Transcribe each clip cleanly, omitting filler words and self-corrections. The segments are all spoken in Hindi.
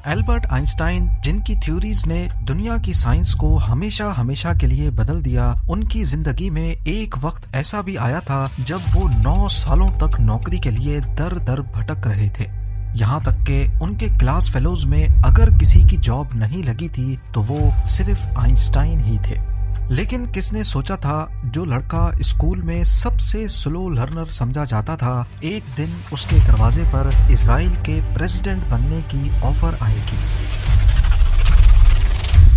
एल्बर्ट आइंस्टाइन, जिनकी थ्योरीज ने दुनिया की साइंस को हमेशा हमेशा के लिए बदल दिया, उनकी जिंदगी में एक वक्त ऐसा भी आया था जब वो 9 सालों तक नौकरी के लिए दर दर भटक रहे थे। यहाँ तक के उनके क्लास फेलोज में अगर किसी की जॉब नहीं लगी थी तो वो सिर्फ आइंस्टाइन ही थे। लेकिन किसने सोचा था जो लड़का स्कूल में सबसे स्लो लर्नर समझा जाता था, एक दिन उसके दरवाजे पर इजराइल के प्रेसिडेंट बनने की ऑफर आएगी।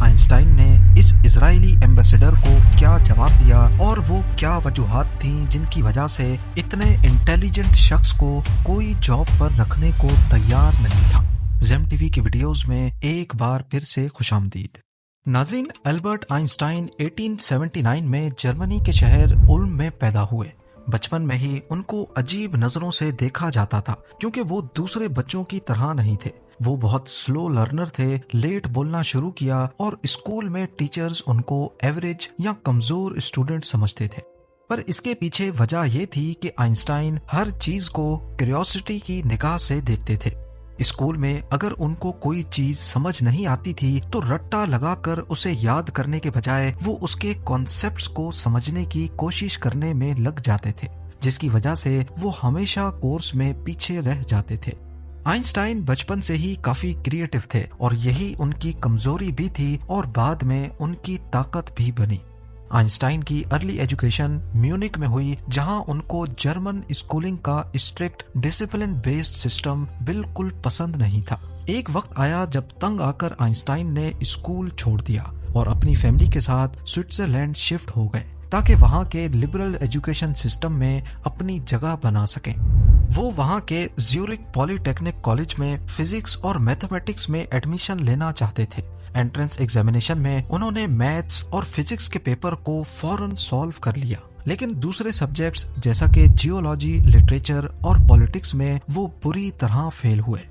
आइंस्टाइन ने इस इजरायली एम्बेसडर को क्या जवाब दिया और वो क्या वजूहात थीं जिनकी वजह से इतने इंटेलिजेंट शख्स को कोई जॉब पर रखने को तैयार नहीं था। जेम टीवी की वीडियोस में एक बार फिर से खुशामदीद। नाज़रीन, एल्बर्ट आइंस्टाइन 1879 में जर्मनी के शहर उल्म में पैदा हुए। बचपन में ही उनको अजीब नजरों से देखा जाता था क्योंकि वो दूसरे बच्चों की तरह नहीं थे। वो बहुत स्लो लर्नर थे, लेट बोलना शुरू किया और स्कूल में टीचर्स उनको एवरेज या कमजोर स्टूडेंट समझते थे। पर इसके पीछे वजह ये थी कि आइंस्टाइन हर चीज को क्यूरियोसिटी की निगाह से देखते थे। स्कूल में अगर उनको कोई चीज समझ नहीं आती थी तो रट्टा लगाकर उसे याद करने के बजाय वो उसके कॉन्सेप्ट्स को समझने की कोशिश करने में लग जाते थे, जिसकी वजह से वो हमेशा कोर्स में पीछे रह जाते थे। आइंस्टाइन बचपन से ही काफी क्रिएटिव थे और यही उनकी कमजोरी भी थी और बाद में उनकी ताकत भी बनी। आइंस्टाइन की अर्ली एजुकेशन म्यूनिक में हुई, जहां उनको जर्मन स्कूलिंग का स्ट्रिक्ट डिसिप्लिन बेस्ड सिस्टम बिल्कुल पसंद नहीं था। एक वक्त आया जब तंग आकर आइंस्टाइन ने स्कूल छोड़ दिया और अपनी फैमिली के साथ स्विट्जरलैंड शिफ्ट हो गए ताकि वहां के लिबरल एजुकेशन सिस्टम में अपनी जगह बना सकें। वो वहां के ज्यूरिक पॉलिटेक्निक कॉलेज में फिजिक्स और मैथमेटिक्स में एडमिशन लेना चाहते थे। एंट्रेंस एग्जामिनेशन में उन्होंने मैथ्स और फिजिक्स के पेपर को फौरन सॉल्व कर लिया, लेकिन दूसरे सब्जेक्ट्स जैसा कि जियोलॉजी, लिटरेचर और पॉलिटिक्स में वो बुरी तरह फेल हुए।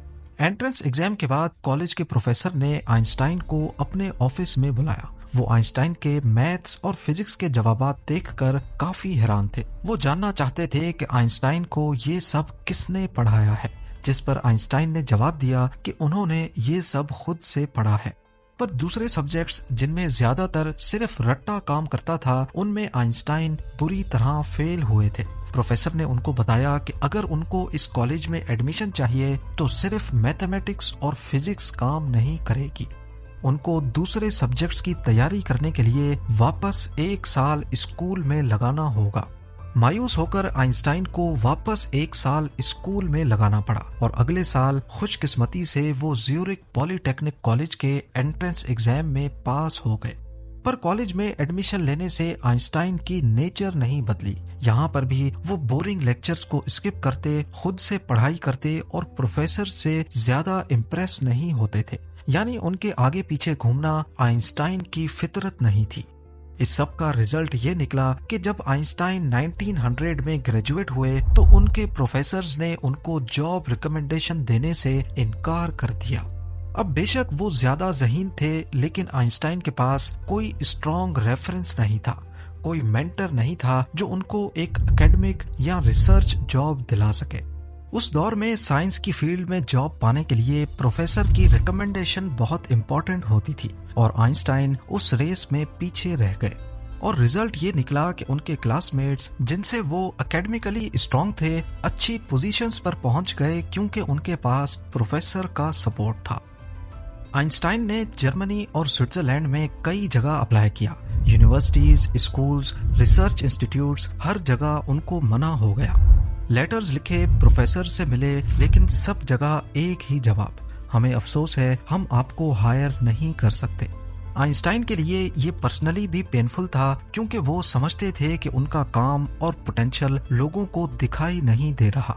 एंट्रेंस एग्जाम के बाद कॉलेज के प्रोफेसर ने आइंस्टाइन को अपने ऑफिस में बुलाया। वो आइंस्टाइन के मैथ्स और फिजिक्स के जवाबात देखकर काफी हैरान थे। वो जानना चाहते थे कि आइंस्टाइन को ये सब किसने पढ़ाया है, जिस पर आइंस्टाइन ने जवाब दिया कि उन्होंने ये सब खुद से पढ़ा है। पर दूसरे सब्जेक्ट्स जिनमें ज्यादातर सिर्फ रट्टा काम करता था, उनमें आइंस्टाइन बुरी तरह फेल हुए थे। प्रोफेसर ने उनको बताया कि अगर उनको इस कॉलेज में एडमिशन चाहिए तो सिर्फ मैथमेटिक्स और फिजिक्स काम नहीं करेगी। उनको दूसरे सब्जेक्ट्स की तैयारी करने के लिए वापस 1 साल स्कूल में लगाना होगा। मायूस होकर आइंस्टाइन को वापस 1 साल स्कूल में लगाना पड़ा और अगले साल खुशकिस्मती से वो ज्यूरिक पॉलिटेक्निक कॉलेज के एंट्रेंस एग्जाम में पास हो गए। पर कॉलेज में एडमिशन लेने से आइंस्टाइन की नेचर नहीं बदली। यहाँ पर भी वो बोरिंग लेक्चर्स को स्किप करते, खुद से पढ़ाई करते और प्रोफेसर से ज्यादा इम्प्रेस नहीं होते थे। यानी उनके आगे पीछे घूमना आइंस्टाइन की फितरत नहीं थी। इस सब का रिजल्ट ये निकला कि जब आइंस्टाइन 1900 में ग्रेजुएट हुए तो उनके प्रोफेसर्स ने उनको जॉब रिकमेंडेशन देने से इनकार कर दिया। अब बेशक वो ज्यादा ज़हीन थे, लेकिन आइंस्टाइन के पास कोई स्ट्रॉन्ग रेफरेंस नहीं था, कोई मेंटर नहीं था जो उनको एक एकेडमिक या रिसर्च जॉब दिला सके। उस दौर में साइंस की फील्ड में जॉब पाने के लिए प्रोफेसर की रिकमेंडेशन बहुत इंपॉर्टेंट होती थी और आइंस्टाइन उस रेस में पीछे रह गए। और रिजल्ट ये निकला कि उनके क्लासमेट्स जिनसे वो एकेडमिकली स्ट्रांग थे, अच्छी पोजीशंस पर पहुंच गए क्योंकि उनके पास प्रोफेसर का सपोर्ट था। आइंस्टाइन ने जर्मनी और स्विट्जरलैंड में कई जगह अप्लाई किया। यूनिवर्सिटीज, स्कूल्स, रिसर्च इंस्टीट्यूट्स, हर जगह उनको मना हो गया। लेटर्स लिखे, प्रोफेसर से मिले, लेकिन सब जगह एक ही जवाब, हमें अफसोस है, हम आपको हायर नहीं कर सकते। आइंस्टाइन के लिए ये पर्सनली भी पेनफुल था क्योंकि वो समझते थे कि उनका काम और पोटेंशियल लोगों को दिखाई नहीं दे रहा।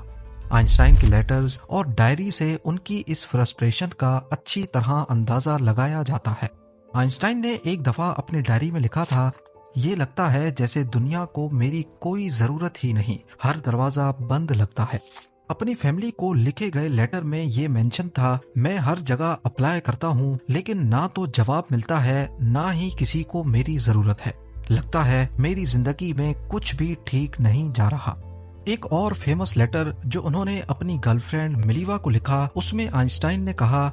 आइंस्टाइन के लेटर्स और डायरी से उनकी इस फ्रस्ट्रेशन का अच्छी तरह अंदाजा लगाया जाता है। आइंस्टाइन ने एक दफा अपनी डायरी में लिखा था, ये लगता है जैसे दुनिया को मेरी कोई जरूरत ही नहीं, हर दरवाजा बंद लगता है। अपनी फैमिली को लिखे गए लेटर में ये मेंशन था, मैं हर जगह अप्लाई करता हूँ लेकिन ना तो जवाब मिलता है, ना ही किसी को मेरी जरूरत है। लगता है मेरी जिंदगी में कुछ भी ठीक नहीं जा रहा। एक और फेमस लेटर जो उन्होंने अपनी गर्लफ्रेंड मिलीवा को लिखा, उसमें आइंस्टाइन ने कहा,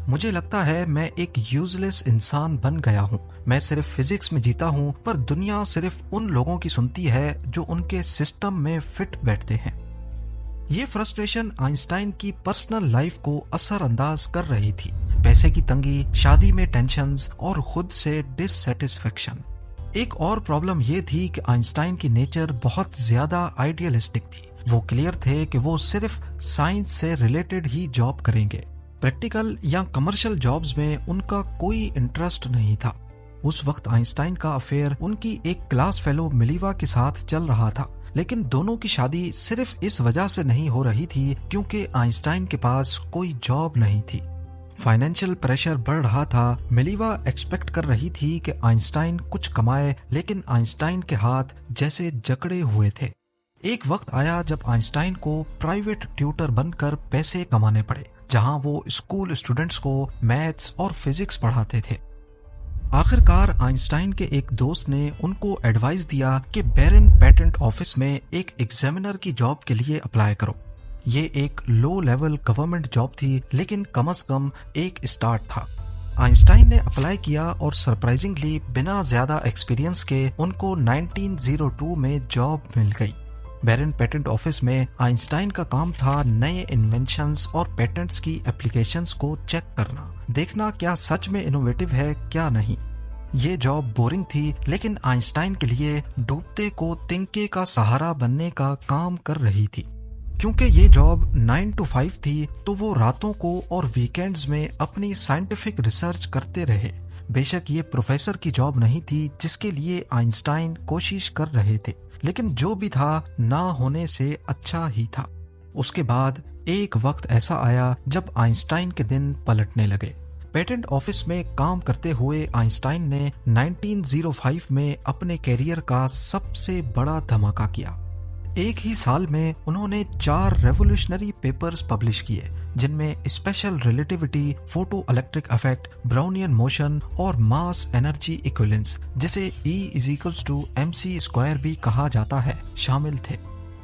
मुझे लगता है मैं एक यूजलेस इंसान बन गया हूँ। मैं सिर्फ फिजिक्स में जीता हूँ, पर दुनिया सिर्फ उन लोगों की सुनती है जो उनके सिस्टम में फिट बैठते हैं। ये फ्रस्ट्रेशन आइंस्टाइन की पर्सनल लाइफ को असरअंदाज कर रही थी। पैसे की तंगी, शादी में टेंशन्स और खुद से डिससैटिस्फैक्शन। एक और प्रॉब्लम ये थी कि आइंस्टाइन की नेचर बहुत ज्यादा आइडियलिस्टिक थी। वो क्लियर थे कि वो सिर्फ साइंस से रिलेटेड ही जॉब करेंगे। प्रैक्टिकल या कमर्शियल जॉब्स में उनका कोई इंटरेस्ट नहीं था। उस वक्त आइंस्टाइन का अफेयर उनकी एक क्लास फेलो मिलीवा के साथ चल रहा था, लेकिन दोनों की शादी सिर्फ इस वजह से नहीं हो रही थी क्योंकि आइंस्टाइन के पास कोई जॉब नहीं थी। फाइनेंशियल प्रेशर बढ़ रहा था। मिलीवा एक्सपेक्ट कर रही थी कि आइंस्टाइन कुछ कमाए, लेकिन आइंस्टाइन के हाथ जैसे जकड़े हुए थे। एक वक्त आया जब आइंस्टाइन को प्राइवेट ट्यूटर बनकर पैसे कमाने पड़े, जहां वो स्कूल स्टूडेंट्स को मैथ्स और फिजिक्स पढ़ाते थे। आखिरकार आइंस्टाइन के एक दोस्त ने उनको एडवाइस दिया कि बैरन पेटेंट ऑफिस में एक एग्जामिनर की जॉब के लिए अप्लाई करो। ये एक लो लेवल गवर्नमेंट जॉब थी, लेकिन कम से कम एक स्टार्ट था। आइंस्टाइन ने अप्लाई किया और सरप्राइजिंगली बिना ज्यादा एक्सपीरियंस के उनको 1902 में जॉब मिल गई। बैरन पेटेंट ऑफिस में आइंस्टाइन का काम था नए इन्वेंशंस और पेटेंट्स की एप्लीकेशंस को चेक करना, देखना क्या सच में इनोवेटिव है क्या नहीं। ये जॉब बोरिंग थी, लेकिन आइंस्टाइन के लिए डूबते को तिनके का सहारा बनने का काम कर रही थी। क्योंकि ये जॉब 9 to 5 थी, तो वो रातों को और वीकेंड्स में अपनी साइंटिफिक रिसर्च करते रहे। बेशक ये प्रोफेसर की जॉब नहीं थी जिसके लिए आइंस्टाइन कोशिश कर रहे थे, लेकिन जो भी था ना होने से अच्छा ही था। उसके बाद एक वक्त ऐसा आया जब आइंस्टाइन के दिन पलटने लगे। पेटेंट ऑफिस में काम करते हुए आइंस्टाइन ने 1905 में अपने कैरियर का सबसे बड़ा धमाका किया। एक ही साल में उन्होंने 4 रेवोल्यूशनरी पेपर्स पब्लिश किए, जिनमें special relativity, photo electric effect, Brownian motion और मास एनर्जी इक्विवेलेंस, जिसे E=mc² भी कहा जाता है, शामिल थे।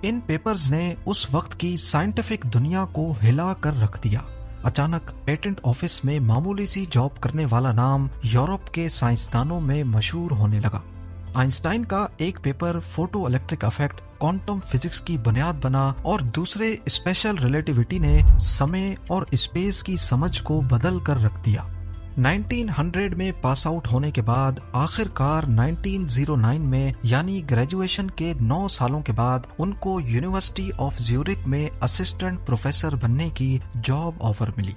इन पेपर्स ने उस वक्त की साइंटिफिक दुनिया को हिला कर रख दिया। अचानक पेटेंट ऑफिस में मामूली सी जॉब करने वाला नाम यूरोप के साइंसदानों में मशहूर होने लगा। आइंस्टाइन का एक paper photo electric effect quantum physics की बुनियाद बना और दूसरे स्पेशल रिलेटिविटी ने समय और स्पेस की समझ को बदल कर रख दिया। 1900 में पास आउट होने के बाद आखिरकार 1909 में यानी ग्रेजुएशन के 9 सालों के बाद उनको यूनिवर्सिटी ऑफ ज्यूरिख में असिस्टेंट प्रोफेसर बनने की जॉब ऑफर मिली।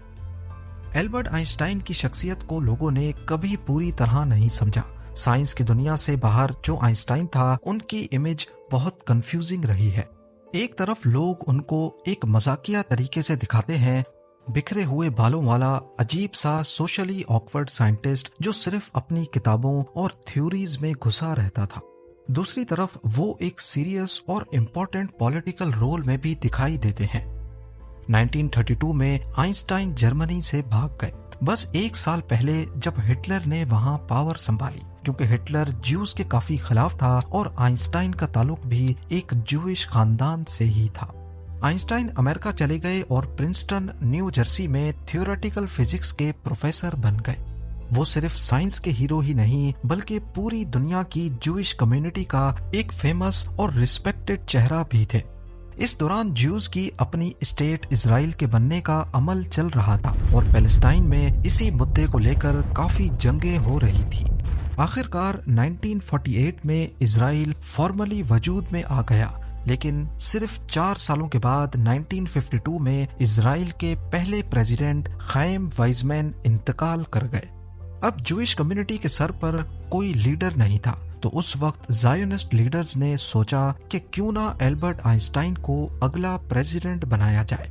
एल्बर्ट आइंस्टाइन की शख्सियत को लोगों ने कभी पूरी तरह नहीं समझा। साइंस की दुनिया से बाहर जो आइंस्टाइन था, उनकी इमेज बहुत कंफ्यूजिंग रही है। एक तरफ लोग उनको एक मजाकिया तरीके से दिखाते हैं, बिखरे हुए बालों वाला अजीब सा सोशली ऑकवर्ड साइंटिस्ट जो सिर्फ अपनी किताबों और थ्योरीज में घुसा रहता था। दूसरी तरफ वो एक सीरियस और इम्पोर्टेंट पॉलिटिकल रोल में भी दिखाई देते हैं। 1932 में आइंस्टाइन जर्मनी से भाग गए, बस एक साल पहले जब हिटलर ने वहां पावर संभाली, क्योंकि हिटलर ज्यूज के काफी खिलाफ था और आइंस्टाइन का ताल्लुक भी एक ज्यूइश खानदान से ही था। आइंस्टाइन अमेरिका चले गए और प्रिंसटन, न्यू जर्सी में थ्योरेटिकल फिजिक्स के प्रोफेसर बन गए। वो सिर्फ साइंस के हीरो ही नहीं, बल्कि पूरी दुनिया की ज्यूइश कम्युनिटी का एक फेमस और रिस्पेक्टेड चेहरा भी थे। इस दौरान ज्यूज की अपनी स्टेट इजराइल के बनने का अमल चल रहा था और पैलेस्टाइन में इसी मुद्दे को लेकर काफी जंगें हो रही थी। आखिरकार 1948 में इजराइल फॉर्मली वजूद में आ गया, लेकिन सिर्फ 4 सालों के बाद 1952 में इजराइल के पहले प्रेसिडेंट खैम वाइजमैन इंतकाल कर गए। अब ज्यूइश कम्युनिटी के सर पर कोई लीडर नहीं था, तो उस वक्त ज़ायोनिस्ट लीडर्स ने सोचा कि क्यों ना एल्बर्ट आइंस्टाइन को अगला प्रेसिडेंट बनाया जाए।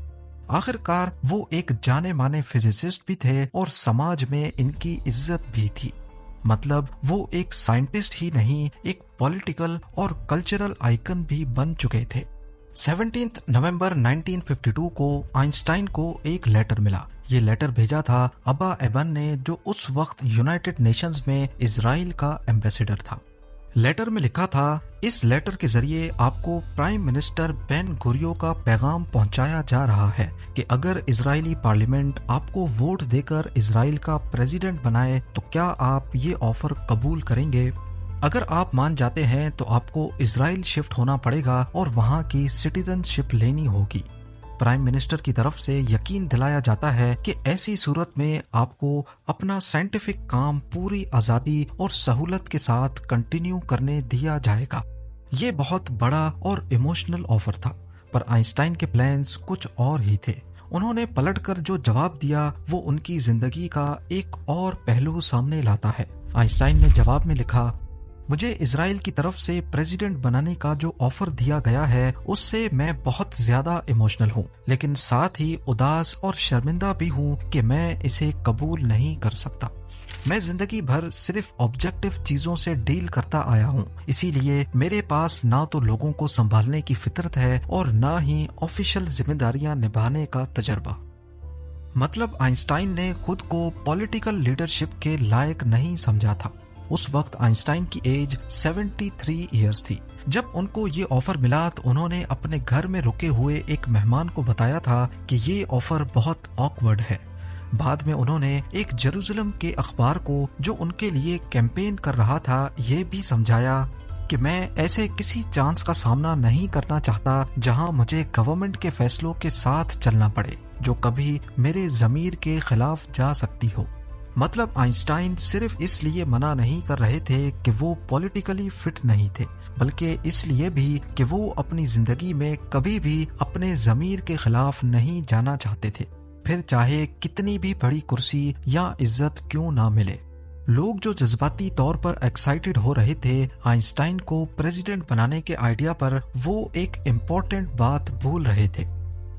आखिरकार वो एक जाने माने फिजिसिस्ट भी थे और समाज में इनकी इज्जत भी थी। मतलब वो एक साइंटिस्ट ही नहीं, एक पॉलिटिकल और कल्चरल आइकन भी बन चुके थे। 17 नवंबर 1952 को आइंस्टाइन को एक लेटर मिला। ये लेटर भेजा था अबा एबन ने, जो उस वक्त यूनाइटेड नेशंस में इजराइल का एम्बेसडर था। लेटर में लिखा था, इस लेटर के जरिए आपको प्राइम मिनिस्टर बेन गुरियो का पैगाम पहुंचाया जा रहा है कि अगर इजरायली पार्लियामेंट आपको वोट देकर इजराइल का प्रेसिडेंट बनाए तो क्या आप ये ऑफर कबूल करेंगे? अगर आप मान जाते हैं तो आपको इजराइल शिफ्ट होना पड़ेगा और वहां की सिटीजनशिप लेनी होगी। प्राइम मिनिस्टर की तरफ से यकीन दिलाया जाता है कि ऐसी सूरत में आपको अपना साइंटिफिक काम पूरी आजादी और सहूलत के साथ कंटिन्यू करने दिया जाएगा। ये बहुत बड़ा और इमोशनल ऑफर था, पर आइंस्टाइन के प्लान्स कुछ और ही थे। उन्होंने पलटकर जो जवाब दिया वो उनकी जिंदगी का एक और पहलू सामने लाता है। आइंस्टाइन ने जवाब में लिखा, मुझे इजराइल की तरफ से प्रेसिडेंट बनाने का जो ऑफर दिया गया है उससे मैं बहुत ज्यादा इमोशनल हूँ, लेकिन साथ ही उदास और शर्मिंदा भी हूँ कि मैं इसे कबूल नहीं कर सकता। मैं जिंदगी भर सिर्फ ऑब्जेक्टिव चीजों से डील करता आया हूँ, इसीलिए मेरे पास ना तो लोगों को संभालने की फितरत है और ना ही ऑफिशियल जिम्मेदारियां निभाने का तजर्बा। मतलब आइंस्टाइन ने खुद को पॉलिटिकल लीडरशिप के लायक नहीं समझा था। उस वक्त आइंस्टाइन की एज 73 इयर्स थी। जब उनको ये ऑफर मिला तो उन्होंने अपने घर में रुके हुए एक मेहमान को बताया था कि ये ऑफर बहुत ऑकवर्ड है। बाद में उन्होंने एक जेरूसलम के अखबार को, जो उनके लिए कैंपेन कर रहा था, ये भी समझाया कि मैं ऐसे किसी चांस का सामना नहीं करना चाहता जहां मुझे गवर्नमेंट के फैसलों के साथ चलना पड़े जो कभी मेरे ज़मीर के खिलाफ जा सकती हो। मतलब आइंस्टाइन सिर्फ इसलिए मना नहीं कर रहे थे कि वो पॉलिटिकली फिट नहीं थे, बल्कि इसलिए भी कि वो अपनी जिंदगी में कभी भी अपने ज़मीर के खिलाफ नहीं जाना चाहते थे, फिर चाहे कितनी भी बड़ी कुर्सी या इज्जत क्यों ना मिले। लोग जो जज्बाती तौर पर एक्साइटेड हो रहे थे आइंस्टाइन को प्रेसिडेंट बनाने के आइडिया पर, वो एक इम्पोर्टेंट बात भूल रहे थे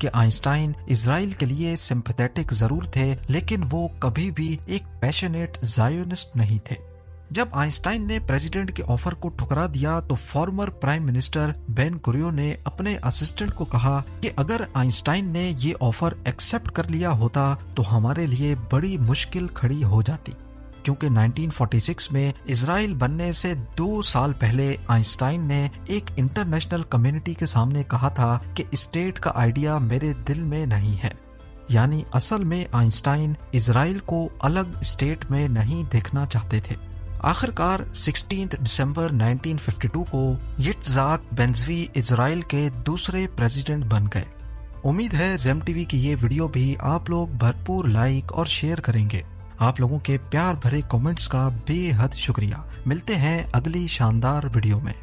कि आइंस्टाइन इजराइल के लिए सिंपैथेटिक जरूर थे, लेकिन वो कभी भी एक पैशनेट ज़ायोनिस्ट नहीं थे। जब आइंस्टाइन ने प्रेसिडेंट के ऑफर को ठुकरा दिया तो फॉर्मर प्राइम मिनिस्टर बेन गुरियो ने अपने असिस्टेंट को कहा कि अगर आइंस्टाइन ने ये ऑफर एक्सेप्ट कर लिया होता तो हमारे लिए बड़ी मुश्किल खड़ी हो जाती, क्योंकि 1946 में इजराइल बनने से 2 साल पहले आइंस्टाइन ने एक इंटरनेशनल कम्युनिटी के सामने कहा था कि स्टेट का आइडिया मेरे दिल में नहीं है। यानी असल में आइंस्टाइन इजराइल को अलग स्टेट में नहीं देखना चाहते थे। आखिरकार 16 दिसंबर 1952 को यित्ज़हाक बेंज़वी इजराइल के दूसरे प्रेसिडेंट बन गए। उम्मीद है ज़ेम टीवी की ये वीडियो भी आप लोग भरपूर लाइक और शेयर करेंगे। आप लोगों के प्यार भरे कमेंट्स का बेहद शुक्रिया। मिलते हैं अगली शानदार वीडियो में।